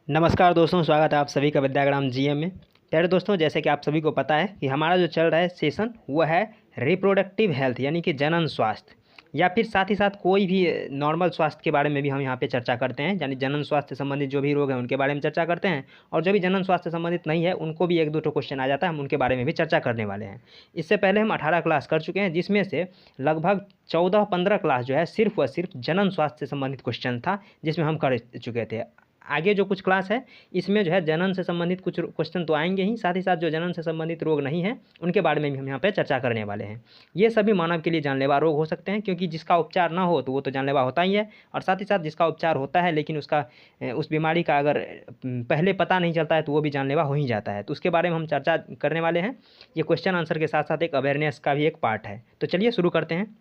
नमस्कार दोस्तों, स्वागत है आप सभी का विद्याग्राम जीएम में। प्यारे दोस्तों, जैसे कि आप सभी को पता है कि हमारा जो चल रहा है सेशन वो है रिप्रोडक्टिव हेल्थ यानी कि जनन स्वास्थ्य, या फिर साथ ही साथ कोई भी नॉर्मल स्वास्थ्य के बारे में भी हम यहाँ पे चर्चा करते हैं। यानी जनन स्वास्थ्य से संबंधित जो भी रोग हैं उनके बारे में चर्चा करते हैं, और जो भी जनन स्वास्थ्य से संबंधित नहीं है उनको भी एक दो क्वेश्चन आ जाता है, हम उनके बारे में भी चर्चा करने वाले हैं। इससे पहले हम 18 क्लास कर चुके हैं, जिसमें से लगभग 14-15 क्लास जो है सिर्फ व सिर्फ जनन स्वास्थ्य से संबंधित क्वेश्चन था, जिसमें हम कर चुके थे। आगे जो कुछ क्लास है इसमें जो है जनन से संबंधित कुछ क्वेश्चन तो आएंगे ही, साथ ही साथ जो जनन से संबंधित रोग नहीं है उनके बारे में भी हम यहाँ पे चर्चा करने वाले हैं। ये सभी मानव के लिए जानलेवा रोग हो सकते हैं, क्योंकि जिसका उपचार ना हो तो वो तो जानलेवा होता ही है, और साथ ही साथ जिसका उपचार होता है लेकिन उसका उस बीमारी का अगर पहले पता नहीं चलता है तो वो भी जानलेवा हो ही जाता है। तो उसके बारे में हम चर्चा करने वाले हैं। ये क्वेश्चन आंसर के साथ साथ एक अवेयरनेस का भी एक पार्ट है। तो चलिए शुरू करते हैं।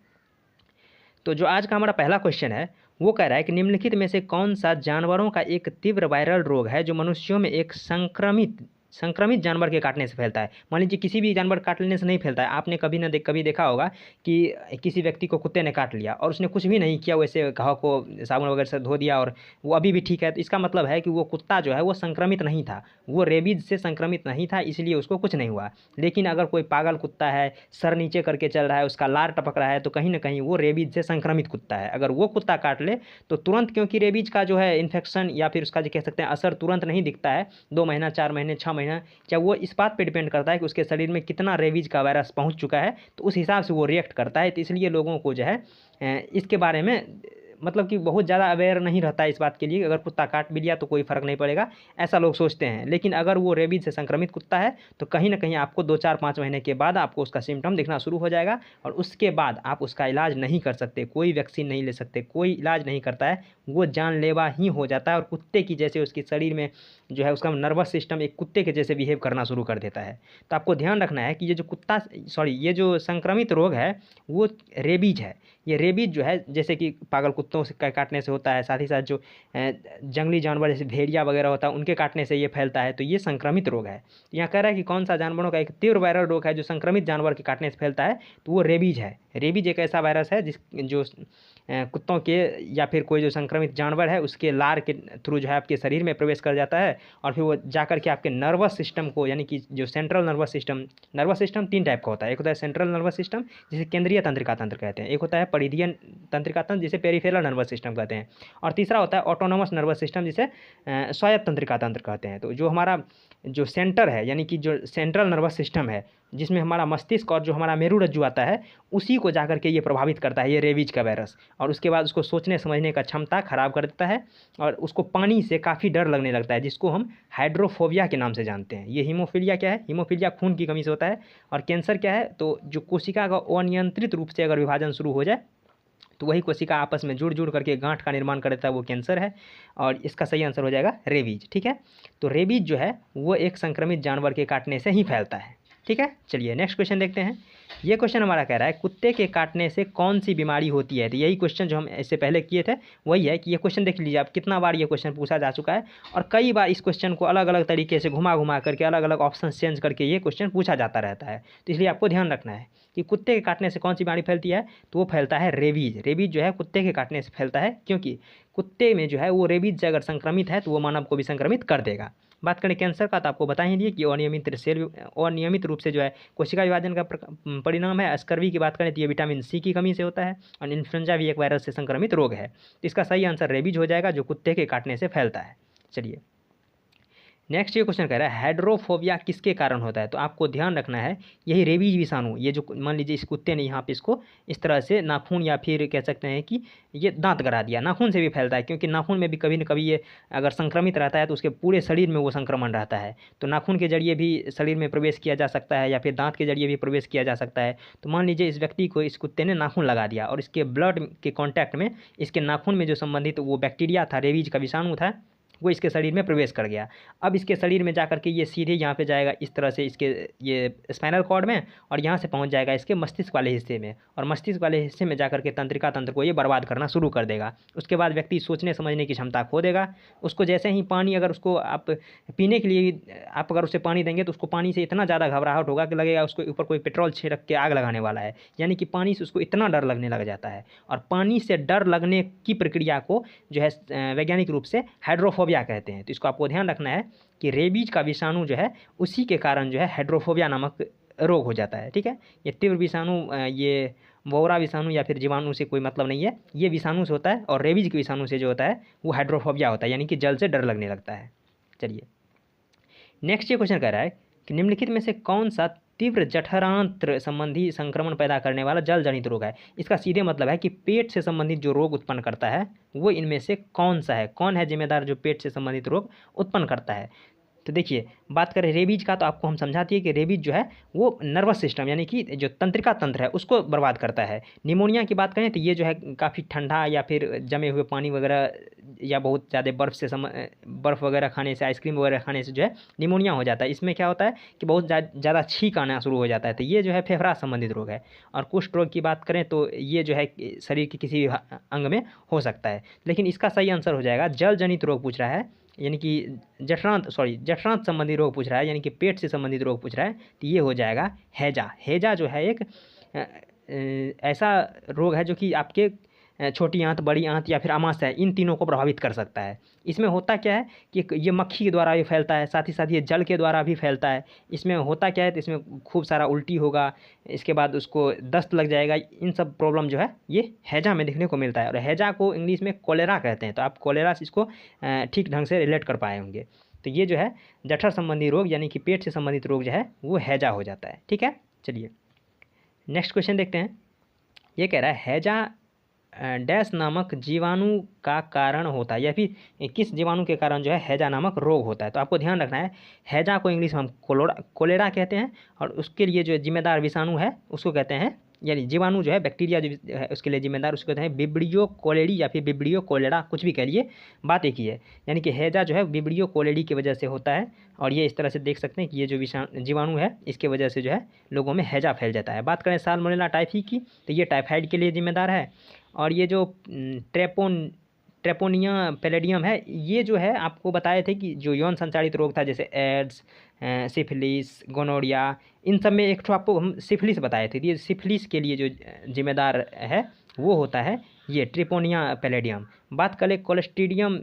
तो जो आज का हमारा पहला क्वेश्चन है वो कह रहा है कि निम्नलिखित में से कौन सा जानवरों का एक तीव्र वायरल रोग है जो मनुष्यों में एक संक्रमित जानवर के काटने से फैलता है। मान लीजिए किसी भी जानवर काट लेने से नहीं फैलता है। आपने कभी देखा होगा कि किसी व्यक्ति को कुत्ते ने काट लिया और उसने कुछ भी नहीं किया, वैसे घाव को साबुन वगैरह से धो दिया और वो अभी भी ठीक है, तो इसका मतलब है कि वो कुत्ता जो है वो संक्रमित नहीं था, वो रेबीज से संक्रमित नहीं था, इसलिए उसको कुछ नहीं हुआ। लेकिन अगर कोई पागल कुत्ता है, सर नीचे करके चल रहा है, उसका लार टपक रहा है, तो कहीं ना कहीं वो रेबीज से संक्रमित कुत्ता है। अगर वो कुत्ता काट ले तो तुरंत, क्योंकि रेबीज का जो है इन्फेक्शन या फिर उसका जो कह सकते हैं असर तुरंत नहीं दिखता है, 2 महीना, 4 महीने, 6 महीना, क्या वो इस बात पे डिपेंड करता है कि उसके शरीर में कितना रेबीज का वायरस पहुंच चुका है, तो उस हिसाब से वो रिएक्ट करता है। तो इसलिए लोगों को जो है इसके बारे में मतलब कि बहुत ज़्यादा अवेयर नहीं रहता है इस बात के लिए, अगर कुत्ता काट भी लिया तो कोई फ़र्क नहीं पड़ेगा, ऐसा लोग सोचते हैं। लेकिन अगर वो रेबीज से संक्रमित कुत्ता है तो कहीं ना कहीं आपको 2-4-5 महीने के बाद आपको उसका सिम्टम दिखना शुरू हो जाएगा, और उसके बाद आप उसका इलाज नहीं कर सकते, कोई वैक्सीन नहीं ले सकते, कोई इलाज नहीं करता है, वो जानलेवा ही हो जाता है और कुत्ते की जैसे उसके शरीर में जो है उसका नर्वस सिस्टम एक कुत्ते के जैसे बिहेव करना शुरू कर देता है। तो आपको ध्यान रखना है कि ये जो संक्रमित रोग है वो रेबीज है। ये रेबीज जो है जैसे कि पागल कुत्तों से काटने से होता है, साथ ही साथ जो जंगली जानवर जैसे भेड़िया वगैरह होता है उनके काटने से ये फैलता है, तो ये संक्रमित रोग है। यहाँ कह रहा है कि कौन सा जानवरों का एक तीव्र वायरल रोग है जो संक्रमित जानवर के काटने से फैलता है, तो वो रेबीज है। रेबीज एक ऐसा वायरस है जो कुत्तों के या फिर कोई जो संक्रमित जानवर है उसके लार के थ्रू जो है आपके शरीर में प्रवेश कर जाता है, और फिर वो जाकर के आपके नर्वस सिस्टम को, यानी कि जो सेंट्रल नर्वस सिस्टम 3 टाइप का होता है। एक होता है सेंट्रल नर्वस सिस्टम जिसे केंद्रीय तंत्रिका तंत्र कहते हैं, एक होता है परिधीय तंत्रिका तंत्र जिसे पेरिफेरल नर्वस सिस्टम कहते हैं, और तीसरा होता है ऑटोनोमस नर्वस सिस्टम जिसे स्वायत्त तंत्रिका तंत्र कहते हैं। तो जो हमारा जो सेंटर है, यानी कि जो सेंट्रल नर्वस सिस्टम है जिसमें हमारा मस्तिष्क और जो हमारा मेरुरज्जु आता है, उसी को जाकर के ये प्रभावित करता है, ये रेबीज का वायरस, और उसके बाद उसको सोचने समझने का क्षमता खराब कर देता है, और उसको पानी से काफ़ी डर लगने लगता है, जिसको हम हाइड्रोफोबिया के नाम से जानते हैं। ये हीमोफीलिया क्या है? हीमोफीलिया खून की कमी से होता है। और कैंसर क्या है? तो जो कोशिका का अनियंत्रित रूप से अगर विभाजन शुरू हो जाए तो वही कोशिका आपस में जुड़ करके गांठ का निर्माण कर देता है, वो कैंसर है, और इसका सही आंसर हो जाएगा रेबीज। ठीक है, तो रेबीज जो है वो एक संक्रमित जानवर के काटने से ही फैलता है। ठीक है, चलिए नेक्स्ट क्वेश्चन देखते हैं। ये क्वेश्चन हमारा कह रहा है कुत्ते के काटने से कौन सी बीमारी होती है। तो यही क्वेश्चन जो हम इससे पहले किए थे वही है कि ये क्वेश्चन देख लीजिए आप, कितना बार ये क्वेश्चन पूछा जा चुका है, और कई बार इस क्वेश्चन को अलग अलग तरीके से घुमा करके अलग अलग ऑप्शन चेंज करके ये क्वेश्चन पूछा जाता रहता है। तो इसलिए आपको ध्यान रखना है कि कुत्ते के काटने से कौन सी बीमारी फैलती है, तो वो फैलता है रेबीज। रेबीज जो है कुत्ते के काटने से फैलता है, क्योंकि कुत्ते में जो है वो रेबीज से अगर संक्रमित है तो वो मानव को भी संक्रमित कर देगा। बात करें कैंसर का, तो आपको बता ही दिए कि अनियमित रूप से जो है कोशिका विभाजन का परिणाम है। स्कर्वी की बात करें तो ये विटामिन सी की कमी से होता है, और इन्फ्लुएंजा भी एक वायरस से संक्रमित रोग है। तो इसका सही आंसर रेबीज हो जाएगा, जो कुत्ते के काटने से फैलता है। चलिए नेक्स्ट ये क्वेश्चन कह रहा है हाइड्रोफोबिया किसके कारण होता है। तो आपको ध्यान रखना है यही रेबीज विषाणु, ये जो मान लीजिए इस कुत्ते ने यहाँ पे इसको इस तरह से नाखून या फिर कह सकते हैं कि ये दांत गड़ा दिया, नाखून से भी फैलता है, क्योंकि नाखून में भी कभी न कभी ये अगर संक्रमित रहता है तो उसके पूरे शरीर में वो संक्रमण रहता है। तो नाखून के जरिए भी शरीर में प्रवेश किया जा सकता है, या फिर दांत के जरिए भी प्रवेश किया जा सकता है। तो मान लीजिए इस व्यक्ति को इस कुत्ते ने नाखून लगा दिया, और इसके ब्लड के कॉन्टैक्ट में इसके नाखून में जो संबंधित वो बैक्टीरिया था, रेबीज का विषाणु था, वो इसके शरीर में प्रवेश कर गया। अब इसके शरीर में जाकर के ये सीधे यहाँ पे जाएगा इस तरह से इसके ये स्पाइनल कॉर्ड में, और यहाँ से पहुँच जाएगा इसके मस्तिष्क वाले हिस्से में, और मस्तिष्क वाले हिस्से में जाकर के तंत्रिका तंत्र को ये बर्बाद करना शुरू कर देगा। उसके बाद व्यक्ति सोचने समझने की क्षमता खो देगा। उसको जैसे ही पानी, अगर उसको आप पीने के लिए आप अगर उसे पानी देंगे तो उसको पानी से इतना ज़्यादा घबराहट होगा कि लगेगा उसके ऊपर कोई पेट्रोल छिड़क के आग लगाने वाला है। यानी कि पानी से उसको इतना डर लगने लग जाता है, और पानी से डर लगने की प्रक्रिया को जो है वैज्ञानिक रूप से हाइड्रोफोबिया हाइड्रोफोबिया कहते हैं। तो इसको आपको ध्यान रखना है कि रेबीज का विषाणु जो है उसी के कारण जो है हाइड्रोफोबिया नामक रोग हो जाता है। ठीक है, ये तीव्र विषाणु ये वोरा विषाणु या फिर जीवाणु से कोई मतलब नहीं है, ये विषाणु से होता है। और रेबीज के विषाणु से जो होता है वो हाइड्रोफोबिया होता है, यानी कि जल से डर लगने लगता है। चलिए नेक्स्ट ये क्वेश्चन कह रहा है कि निम्नलिखित में से कौन सा तीव्र जठरांत्र संबंधी संक्रमण पैदा करने वाला जल जनित रोग है। इसका सीधे मतलब है कि पेट से संबंधित जो रोग उत्पन्न करता है वो इनमें से कौन सा है, कौन है जिम्मेदार जो पेट से संबंधित रोग उत्पन्न करता है। तो देखिए बात करें रेबीज का, तो आपको हम समझाते हैं कि रेबीज जो है वो नर्वस सिस्टम यानी कि जो तंत्रिका तंत्र है उसको बर्बाद करता है। निमोनिया की बात करें तो ये जो है काफ़ी ठंडा या फिर जमे हुए पानी वगैरह या बहुत ज़्यादा बर्फ़ वगैरह खाने से, आइसक्रीम वगैरह खाने से जो है निमोनिया हो जाता है। इसमें क्या होता है कि बहुत ज़्यादा छींक आना शुरू हो जाता है। तो ये जो है फेफड़ा संबंधित रोग है। और कुष्ठ रोग की बात करें तो ये जो है शरीर के किसी भी अंग में हो सकता है। लेकिन इसका सही आंसर हो जाएगा जल जनित रोग पूछ रहा है, यानी कि जठरांत संबंधी रोग पूछ रहा है, यानी कि पेट से संबंधित रोग पूछ रहा है। तो ये हो जाएगा हैजा। हैजा जो है एक ऐसा रोग है जो कि आपके छोटी आंत, बड़ी आंत या फिर आमाशय, इन तीनों को प्रभावित कर सकता है। इसमें होता क्या है कि ये मक्खी के द्वारा भी फैलता है, साथ ही साथ ये जल के द्वारा भी फैलता है। इसमें होता क्या है तो इसमें खूब सारा उल्टी होगा, इसके बाद उसको दस्त लग जाएगा। इन सब प्रॉब्लम जो है ये हैजा में देखने को मिलता है। और हैजा को इंग्लिश में कोलेरा कहते हैं। तो आप कोलेरा से इसको ठीक ढंग से रिलेट कर पाए होंगे। तो ये जो है जठर संबंधी रोग यानी कि पेट से संबंधित रोग जो है वो हैजा हो जाता है। ठीक है, चलिए नेक्स्ट क्वेश्चन देखते हैं। ये कह रहा है हैजा डैश नामक जीवाणु का कारण होता है, या फिर किस जीवाणु के कारण जो है हैजा नामक रोग होता है। तो आपको ध्यान रखना है हैजा को इंग्लिश में हम कोलेरा कहते हैं, और उसके लिए जो जिम्मेदार विषाणु है उसको कहते हैं, यानी जीवाणु जो है बैक्टीरिया जो है उसके लिए जिम्मेदार उसको कहते हैं विब्रियो कोलेडी या फिर विब्रियो कोलेरा, कुछ भी कह लिए, बात एक ही है। यानी कि हैजा जो है विब्रियो कोलेडी की वजह से होता है। और ये इस तरह से देख सकते हैं कि ये जो जीवाणु है इसके वजह से जो है लोगों में हैजा फैल जाता है। बात करें साल्मोनेला टाइफी की, तो ये टाइफाइड के लिए जिम्मेदार है। और ये जो ट्रेपोनिया पैलेडियम है, ये जो है आपको बताए थे कि जो यौन संचारित रोग था जैसे एड्स, सिफिलिस, गोनोरिया, इन सब में एक ठो आपको हम सिफिलिस बताए थे। ये सिफिलिस के लिए जो जिम्मेदार है वो होता है ये ट्रिपोनिया पैलेडियम। बात करें कोलेस्ट्रीडियम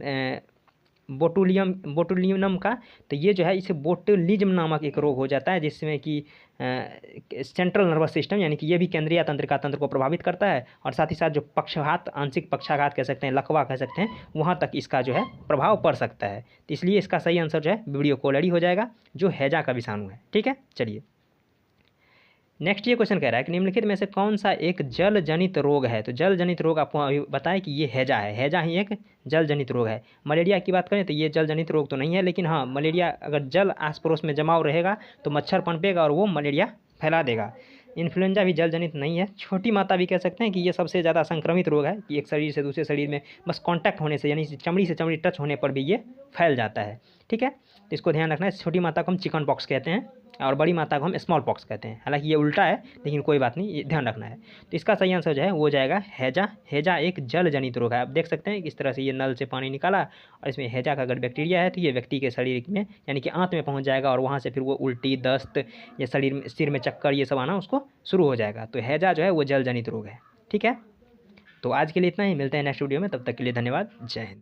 बोटुलिनम का, तो ये जो है इसे बोटुलिज्म नामक एक रोग हो जाता है, जिसमें कि सेंट्रल नर्वस सिस्टम यानी कि ये भी केंद्रीय तंत्रिका तंत्र को प्रभावित करता है। और साथ ही साथ जो पक्षाघात, आंशिक पक्षाघात कह सकते हैं, लकवा कह सकते हैं, वहाँ तक इसका जो है प्रभाव पड़ सकता है। तो इसलिए इसका सही आंसर जो है विब्रियो कोलेडी हो जाएगा, जो हैजा का विषाणु है। ठीक है, चलिए नेक्स्ट ये क्वेश्चन कह रहा है कि निम्नलिखित में से कौन सा एक जल जनित रोग है। तो जल जनित रोग आपको अभी बताएं कि ये हैजा है। हैजा ही एक जल जनित रोग है। मलेरिया की बात करें तो ये जल जनित रोग तो नहीं है, लेकिन हाँ मलेरिया अगर जल आस पड़ोस में जमाव रहेगा तो मच्छर पनपेगा और वो मलेरिया फैला देगा। इन्फ्लुएंजा भी जल जनित नहीं है। छोटी माता भी कह सकते हैं कि ये सबसे ज़्यादा संक्रमित रोग है कि एक शरीर से दूसरे शरीर में बस कांटेक्ट होने से, यानी चमड़ी से चमड़ी टच होने पर भी ये फैल जाता है। ठीक है, तो इसको ध्यान रखना है। छोटी माता को हम चिकन पॉक्स कहते हैं और बड़ी माता को हम स्मॉल पॉक्स कहते हैं। हालांकि ये उल्टा है, लेकिन कोई बात नहीं, ये ध्यान रखना है। तो इसका सही आंसर जो है वो हो जाएगा हैजा। हैजा एक जल जनित रोग है। आप देख सकते हैं किस तरह से ये नल से पानी निकाला और इसमें हैजा का अगर बैक्टीरिया है तो ये व्यक्ति के शरीर में यानी कि आंत में पहुंच जाएगा और वहाँ से फिर वो उल्टी, दस्त या सिर में चक्कर ये सब आना उसको शुरू हो जाएगा। तो हैजा जो है वो जल जनित रोग है। ठीक है, तो आज के लिए इतना ही, मिलते हैं नेक्स्ट वीडियो में, तब तक के लिए धन्यवाद, जय हिंद।